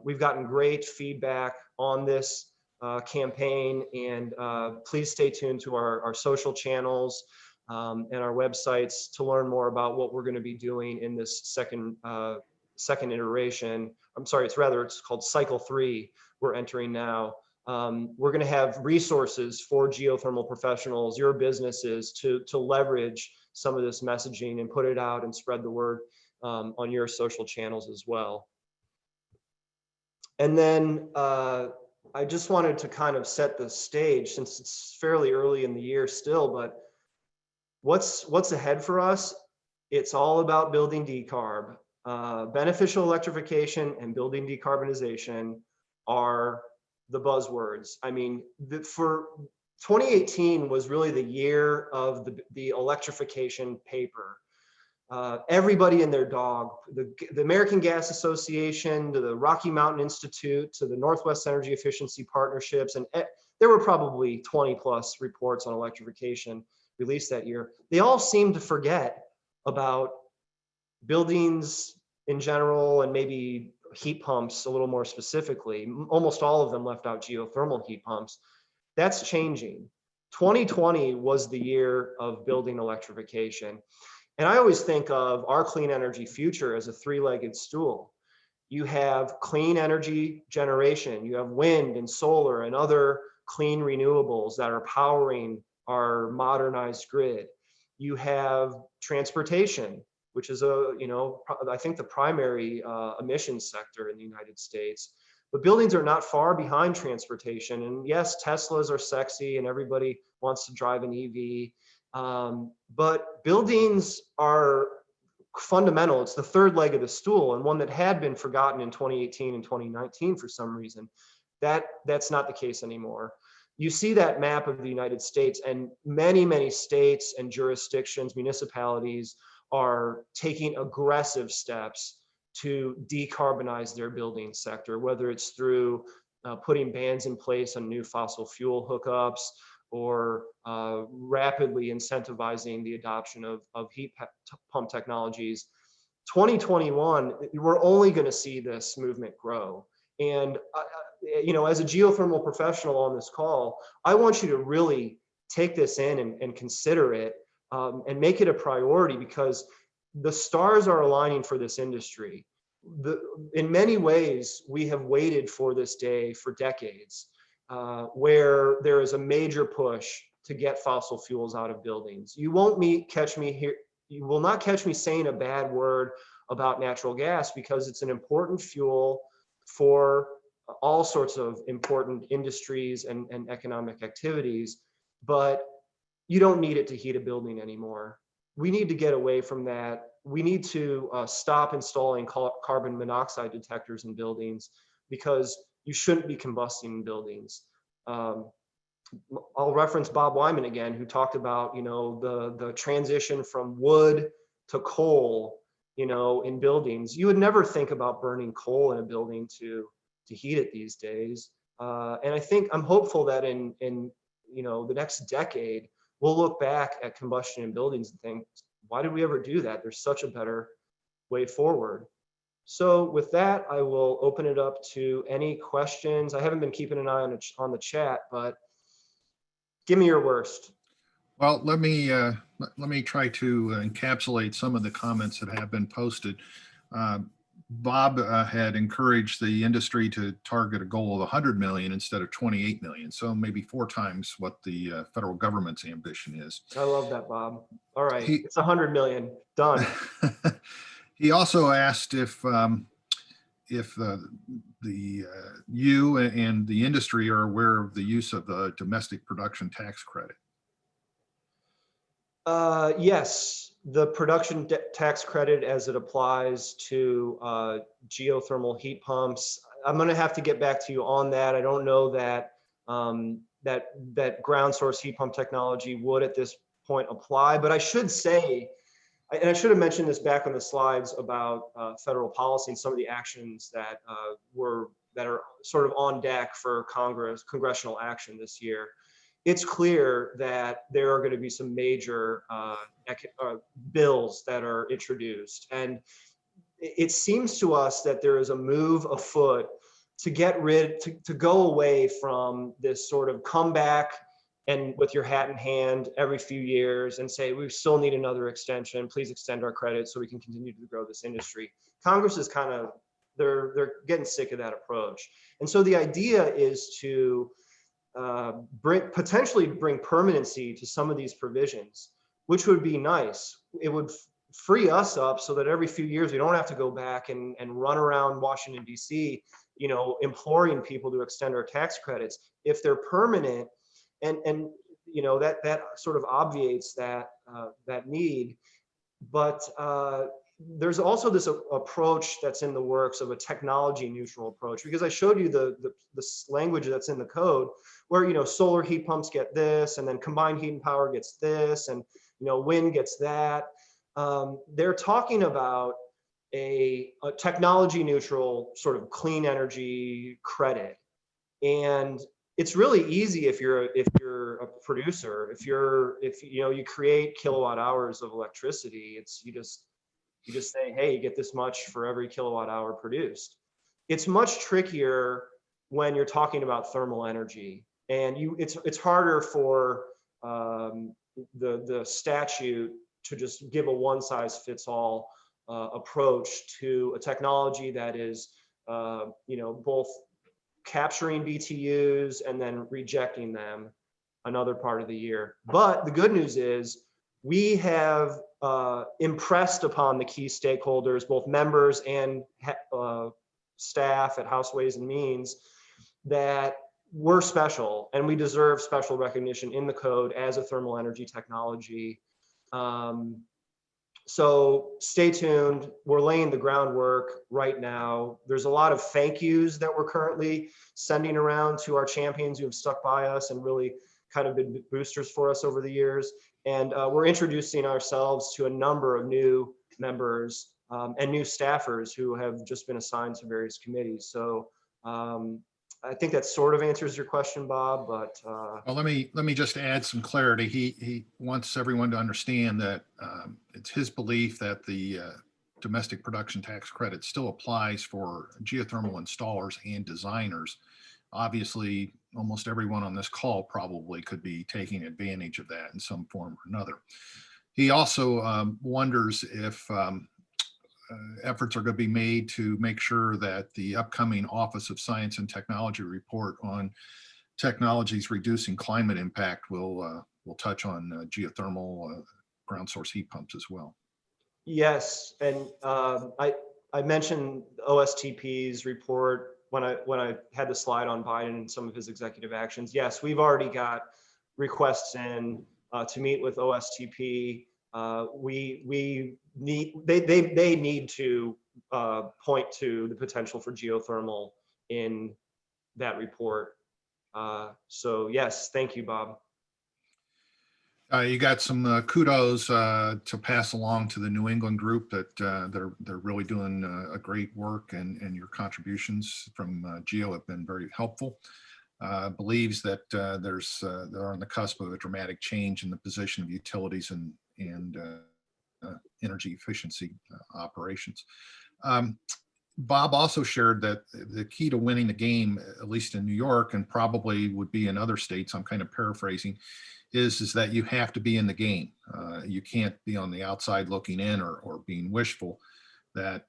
We've gotten great feedback on this campaign, and please stay tuned to our social channels and our websites to learn more about what we're going to be doing in this second iteration. I'm sorry, it's called cycle 3 we're entering now. We're going to have resources for geothermal professionals, your businesses, to leverage some of this messaging and put it out and spread the word on your social channels as well. And then I just wanted to kind of set the stage, since it's fairly early in the year still, but what's ahead for us? It's all about building decarb. Beneficial electrification and building decarbonization are the buzzwords. I mean, for 2018 was really the year of the electrification paper. Everybody and their dog, the American Gas Association, to the Rocky Mountain Institute, to the Northwest Energy Efficiency Partnerships, and there were probably 20+ reports on electrification released that year. They all seemed to forget about buildings in general, and maybe heat pumps a little more specifically. Almost all of them left out geothermal heat pumps. That's changing. 2020 was the year of building electrification. And I always think of our clean energy future as a 3-legged stool. You have clean energy generation, you have wind and solar and other clean renewables that are powering our modernized grid. You have transportation, which is I think the primary emissions sector in the United States. But buildings are not far behind transportation. And yes, Teslas are sexy and everybody wants to drive an EV. But buildings are fundamental. It's the 3rd leg of the stool, and one that had been forgotten in 2018 and 2019 for some reason. That's not the case anymore. You see that map of the United States, and many states and jurisdictions, municipalities, are taking aggressive steps to decarbonize their building sector, whether it's through putting bans in place on new fossil fuel hookups, or rapidly incentivizing the adoption of heat pump technologies. 2021, we're only going to see this movement grow. And as a geothermal professional on this call, I want you to really take this in and consider it. And make it a priority, because the stars are aligning for this industry. In many ways, we have waited for this day for decades, where there is a major push to get fossil fuels out of buildings. You will not catch me saying a bad word about natural gas, because it's an important fuel for all sorts of important industries and economic activities. But you don't need it to heat a building anymore. We need to get away from that. We need to stop installing carbon monoxide detectors in buildings, because you shouldn't be combusting in buildings. I'll reference Bob Wyman again, who talked about, the transition from wood to coal, in buildings. You would never think about burning coal in a building to heat it these days. And I'm hopeful that in the next decade, we'll look back at combustion in buildings and think, why did we ever do that? There's such a better way forward. So with that, I will open it up to any questions. I haven't been keeping an eye on the chat, but give me your worst. Well, let me try to encapsulate some of the comments that have been posted. Bob had encouraged the industry to target a goal of 100 million instead of 28 million. So maybe 4 times what the federal government's ambition is. I love that, Bob. All right, it's 100 million, done. He also asked if you and the industry are aware of the use of the domestic production tax credit. Yes, the production tax credit as it applies to geothermal heat pumps. I'm going to have to get back to you on that. I don't know that that ground source heat pump technology would at this point apply, but I should say, and I should have mentioned this back on the slides about federal policy and some of the actions that are sort of on deck for congressional action this year. It's clear that there are going to be some major bills that are introduced. And it seems to us that there is a move afoot to to go away from this sort of comeback and with your hat in hand every few years and say, we still need another extension. Please extend our credit so we can continue to grow this industry. Congress is they're getting sick of that approach. And so the idea is to potentially bring permanency to some of these provisions, which would be nice. It would free us up so that every few years we don't have to go back and run around Washington, D.C., imploring people to extend our tax credits. If they're permanent, and that sort of obviates that need. But there's also this approach that's in the works of a technology neutral approach, because I showed you the language that's in the code where, solar heat pumps get this, and then combined heat and power gets this, and, wind gets that. They're talking about a technology neutral sort of clean energy credit. And it's really easy if you're a producer, if you create kilowatt hours of electricity, you just say, hey, you get this much for every kilowatt hour produced. It's much trickier when you're talking about thermal energy, and it's harder for the statute to just give a one size fits all approach to a technology that is both capturing BTUs and then rejecting them another part of the year. But the good news is we have impressed upon the key stakeholders, both members and staff at House Ways and Means, that we're special and we deserve special recognition in the code as a thermal energy technology. So stay tuned. We're laying the groundwork right now. There's a lot of thank yous that we're currently sending around to our champions who have stuck by us and really kind of been boosters for us over the years. And we're introducing ourselves to a number of new members and new staffers who have just been assigned to various committees. So I think that sort of answers your question, Bob, but. Well, let me just add some clarity. He wants everyone to understand that it's his belief that the domestic production tax credit still applies for geothermal installers and designers. Obviously, almost everyone on this call probably could be taking advantage of that in some form or another. He also wonders if efforts are going to be made to make sure that the upcoming Office of Science and Technology report on technologies reducing climate impact will touch on geothermal ground source heat pumps as well. Yes, and I mentioned OSTP's report when I had the slide on Biden and some of his executive actions. Yes, we've already got requests in to meet with OSTP. They need to point to the potential for geothermal in that report. So yes, thank you, Bob. You got some kudos to pass along to the New England group that they're really doing a great work, and your contributions from Geo have been very helpful. Believes that they're on the cusp of a dramatic change in the position of utilities and energy efficiency operations. Bob also shared that the key to winning the game, at least in New York, and probably would be in other states, I'm kind of paraphrasing, is that you have to be in the game. You can't be on the outside looking in or being wishful. That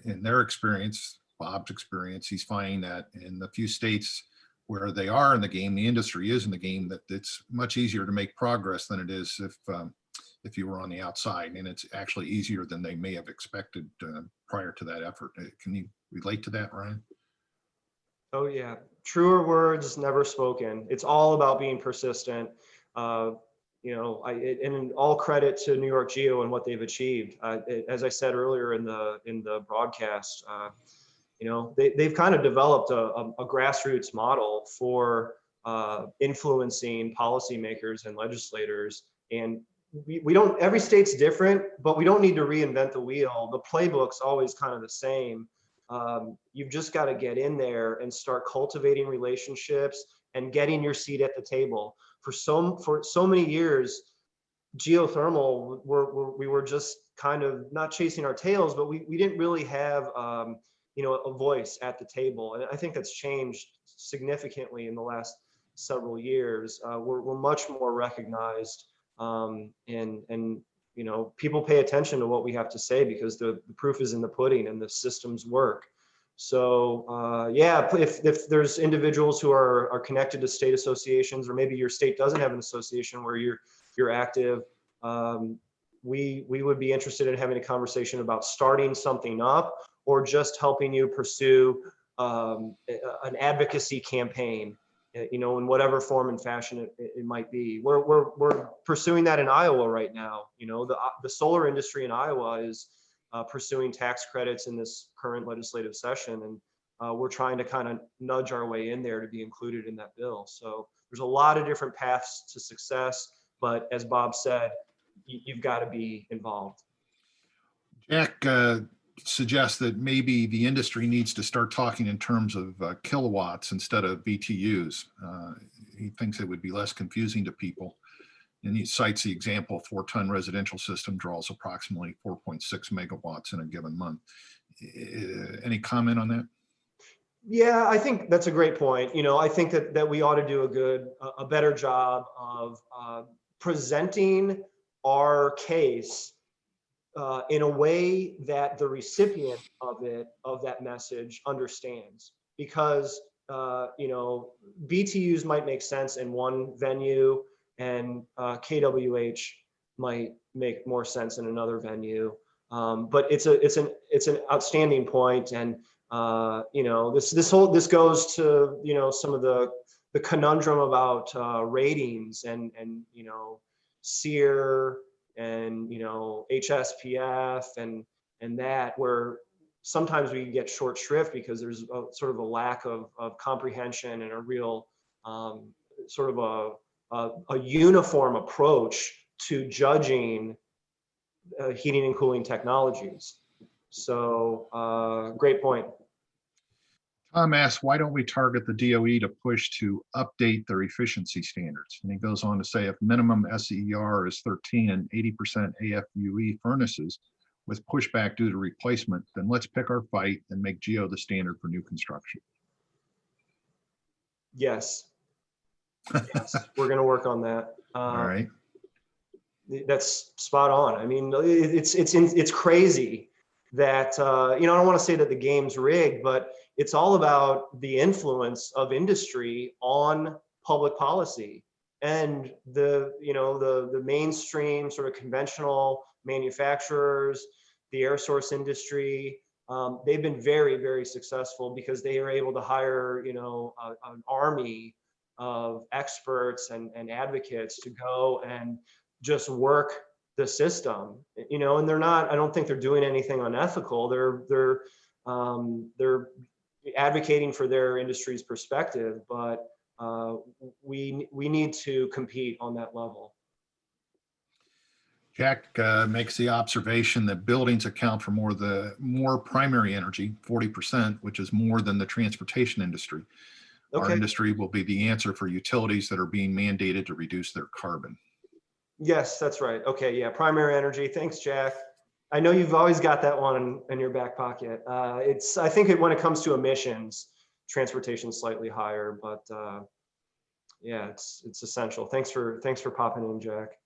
in their experience, Bob's experience, he's finding that in the few states where they are in the game, the industry is in the game, that it's much easier to make progress than it is if you were on the outside, and it's actually easier than they may have expected prior to that effort. Can you relate to that, Ryan? Oh yeah, truer words never spoken. It's all about being persistent. You know, and all credit to New York Geo and what they've achieved. As I said earlier in the broadcast, you know, they've kind of developed a grassroots model for influencing policymakers and legislators. And we don't, every state's different, but we don't need to reinvent the wheel. The playbook's always kind of the same. You've just got to get in there and start cultivating relationships and getting your seat at the table. For so many years, geothermal, we were just kind of not chasing our tails, but we didn't really have you know, a voice at the table. And I think that's changed significantly in the last several years. We're much more recognized, and you know, people pay attention to what we have to say because the proof is in the pudding and the systems work. So yeah, if there's individuals who are connected to state associations, or maybe your state doesn't have an association where you're active, we would be interested in having a conversation about starting something up, or just helping you pursue an advocacy campaign, you know, in whatever form and fashion it might be. We're pursuing that in Iowa right now. You know, the solar industry in Iowa is pursuing tax credits in this current legislative session, and we're trying to kind of nudge our way in there to be included in that bill. So there's a lot of different paths to success, but as Bob said, you've got to be involved. Jack suggests that maybe the industry needs to start talking in terms of kilowatts instead of BTUs. He thinks it would be less confusing to people. And he cites the example, a 4-ton residential system draws approximately 4.6 megawatts in a given month. Any comment on that? Yeah, I think that's a great point. You know, I think that we ought to do a better job of presenting our case in a way that the recipient of that message understands. Because you know, BTUs might make sense in one venue, and KWH might make more sense in another venue. But it's an outstanding point, and you know, this goes to, you know, some of the conundrum about ratings and you know, SEER and, you know, HSPF and that, where sometimes we get short shrift because there's sort of a lack of comprehension and a real sort of a uniform approach to judging heating and cooling technologies. So great point. Tom asks, why don't we target the DOE to push to update their efficiency standards? And he goes on to say, if minimum SER is 13 and 80% AFUE furnaces with pushback due to replacement, then let's pick our fight and make Geo the standard for new construction. Yes. Yes, we're going to work on that. All right. That's spot on. I mean, it's crazy that, you know, I don't want to say that the game's rigged, but it's all about the influence of industry on public policy. And the mainstream sort of conventional manufacturers, the air source industry, they've been very, very successful because they are able to hire, you know, an army of experts and advocates to go and just work the system, you know, and they're not, I don't think they're doing anything unethical. They're advocating for their industry's perspective, but we need to compete on that level. Jack makes the observation that buildings account for more primary energy, 40%, which is more than the transportation industry. Our Okay. industry will be the answer for utilities that are being mandated to reduce their carbon. Yes, that's right. Okay, yeah, primary energy. Thanks, Jack. I know you've always got that one in your back pocket. I think when it comes to emissions, transportation slightly higher, but yeah, it's essential. Thanks for popping in, Jack.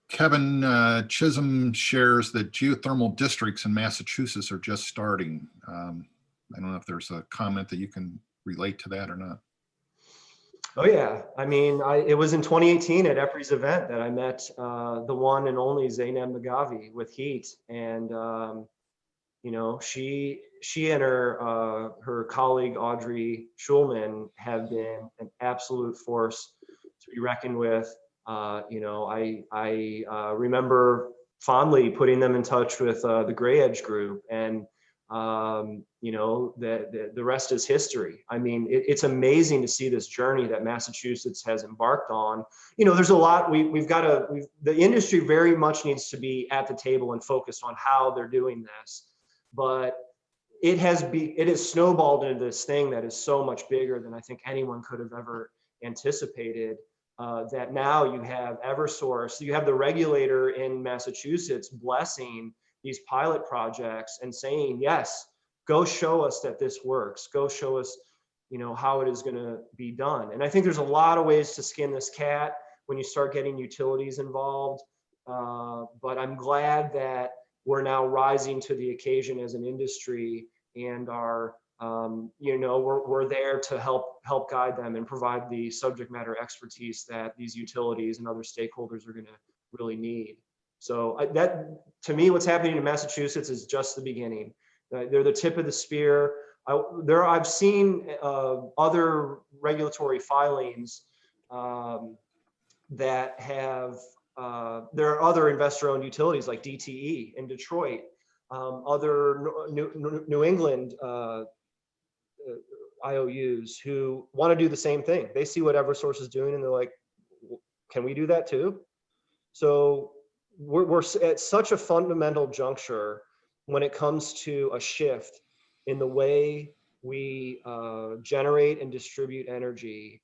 Kevin Chisholm shares that geothermal districts in Massachusetts are just starting. I don't know if there's a comment that you can relate to that or not. Oh yeah, I mean, it was in 2018 at EPRI's event that I met the one and only Zainab Magavi with Heat, and you know, she and her colleague Audrey Schulman have been an absolute force to be reckoned with. You know, I remember fondly putting them in touch with the Gray Edge group, and you know, the rest is history. I mean, it's amazing to see this journey that Massachusetts has embarked on. You know, there's a lot the industry very much needs to be at the table and focused on how they're doing this, but it has snowballed into this thing that is so much bigger than I think anyone could have ever anticipated. That now you have Eversource, you have the regulator in Massachusetts blessing these pilot projects and saying, yes, go show us that this works. Go show us, you know, how it is going to be done. And I think there's a lot of ways to skin this cat when you start getting utilities involved. But I'm glad that we're now rising to the occasion as an industry and are, you know, we're there to help guide them and provide the subject matter expertise that these utilities and other stakeholders are going to really need. So that, to me, what's happening in Massachusetts is just the beginning. They're the tip of the spear. I've seen other regulatory filings that have, there are other investor-owned utilities like DTE in Detroit, other New England IOUs who want to do the same thing. They see what Eversource is doing and they're like, can we do that too? So we're at such a fundamental juncture when it comes to a shift in the way we generate and distribute energy.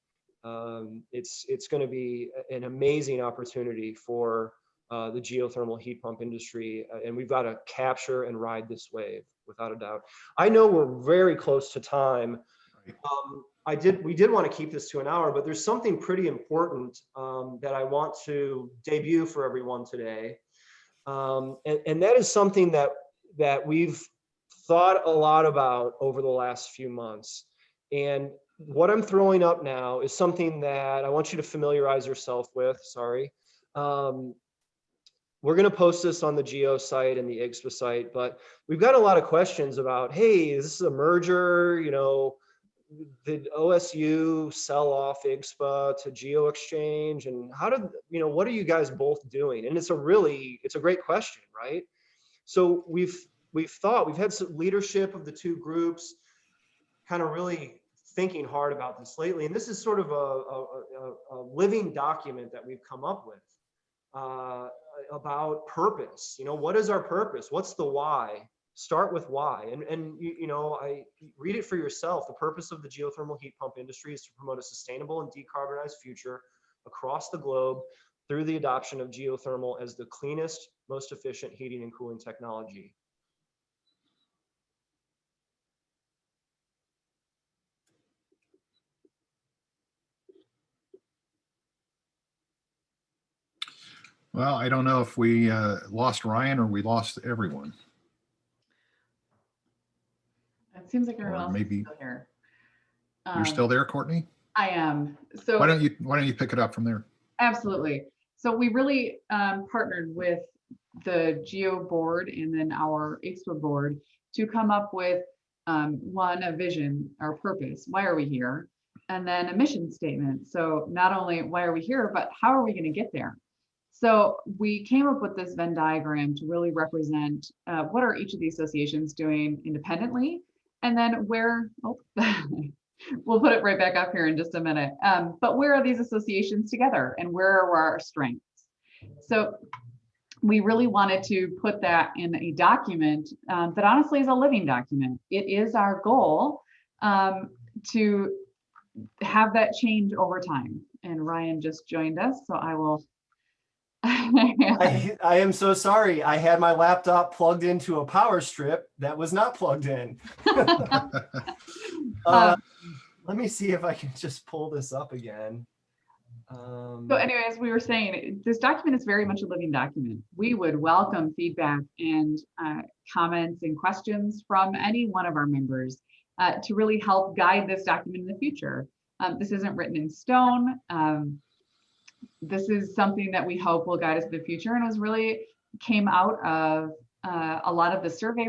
It's going to be an amazing opportunity for the geothermal heat pump industry, and we've got to capture and ride this wave without a doubt. I know we're very close to time. We did want to keep this to an hour, but there's something pretty important that I want to debut for everyone today. And that is something that we've thought a lot about over the last few months. And what I'm throwing up now is something that I want you to familiarize yourself with. Sorry. We're going to post this on the Geo site and the IGSHPA site, but we've got a lot of questions about, hey, is this a merger? You know, did OSU sell off IGSHPA to GeoExchange? And how did, you know, what are you guys both doing? And it's a great question, right? So we've had some leadership of the two groups kind of really thinking hard about this lately. And this is sort of a living document that we've come up with about purpose. You know, what is our purpose? What's the why? Start with why. And you know, I read it for yourself. The purpose of the geothermal heat pump industry is to promote a sustainable and decarbonized future across the globe through the adoption of geothermal as the cleanest, most efficient heating and cooling technology. Well, I don't know if we lost Ryan or we lost everyone. It seems like everyone Or else maybe is still here. You're still there, Courtney? I am. So Why don't you pick it up from there? absolutely. So we really partnered with the Geo board and then our IGSHPA board to come up with one, a vision, our purpose, why are we here? And then a mission statement. So not only why are we here, but how are we going to get there? So we came up with this Venn diagram to really represent what are each of the associations doing independently And then where, oh, we'll put it right back up here in just a minute. But where are these associations together and where are our strengths? So we really wanted to put that in a document that honestly is a living document. It is our goal to have that change over time. And Ryan just joined us, so I will. I am so sorry. I had my laptop plugged into a power strip that was not plugged in. Let me see if I can just pull this up again. So anyways, we were saying this document is very much a living document. We would welcome feedback and comments and questions from any one of our members to really help guide this document in the future. This isn't written in stone. This is something that we hope will guide us in the future, and it was really came out of a lot of the survey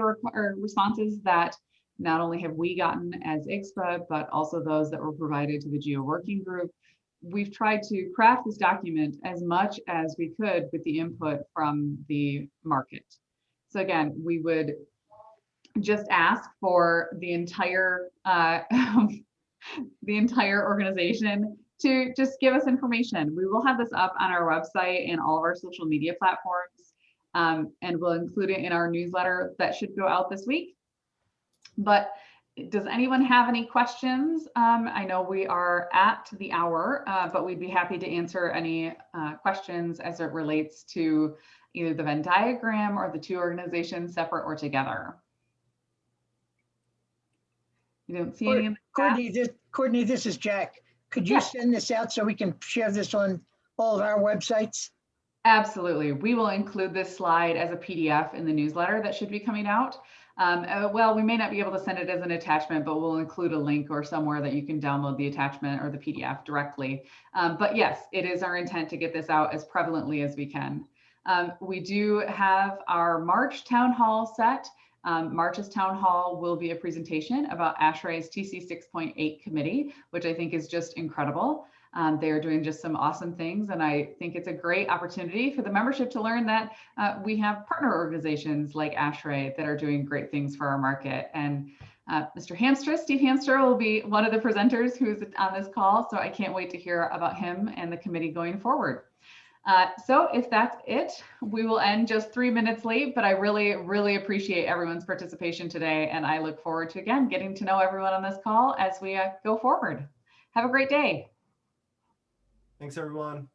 responses that not only have we gotten as IGSHPA, but also those that were provided to the Geo Working Group. We've tried to craft this document as much as we could with the input from the market. So again, we would just ask for the entire organization to just give us information. We will have this up on our website and all of our social media platforms, and we'll include it in our newsletter that should go out this week. But does anyone have any questions? I know we are at the hour, but we'd be happy to answer any questions as it relates to either the Venn diagram or the two organizations separate or together. You don't see any in the chat? Courtney, this is Jack. Could you send this out so we can share this on all of our websites? Absolutely. We will include this slide as a PDF in the newsletter that should be coming out. Well, we may not be able to send it as an attachment, but we'll include a link or somewhere that you can download the attachment or the PDF directly. But yes, it is our intent to get this out as prevalently as we can. We do have our March town hall set. March's town hall will be a presentation about ASHRAE's TC 6.8 committee, which I think is just incredible. They are doing just some awesome things, and I think it's a great opportunity for the membership to learn that we have partner organizations like ASHRAE that are doing great things for our market. And Mr. Hamstra, Steve Hamstra, will be one of the presenters who's on this call, so I can't wait to hear about him and the committee going forward. So if that's it, we will end just 3 minutes late, but I really, really appreciate everyone's participation today, and I look forward to, again, getting to know everyone on this call as we go forward. Have a great day. Thanks, everyone.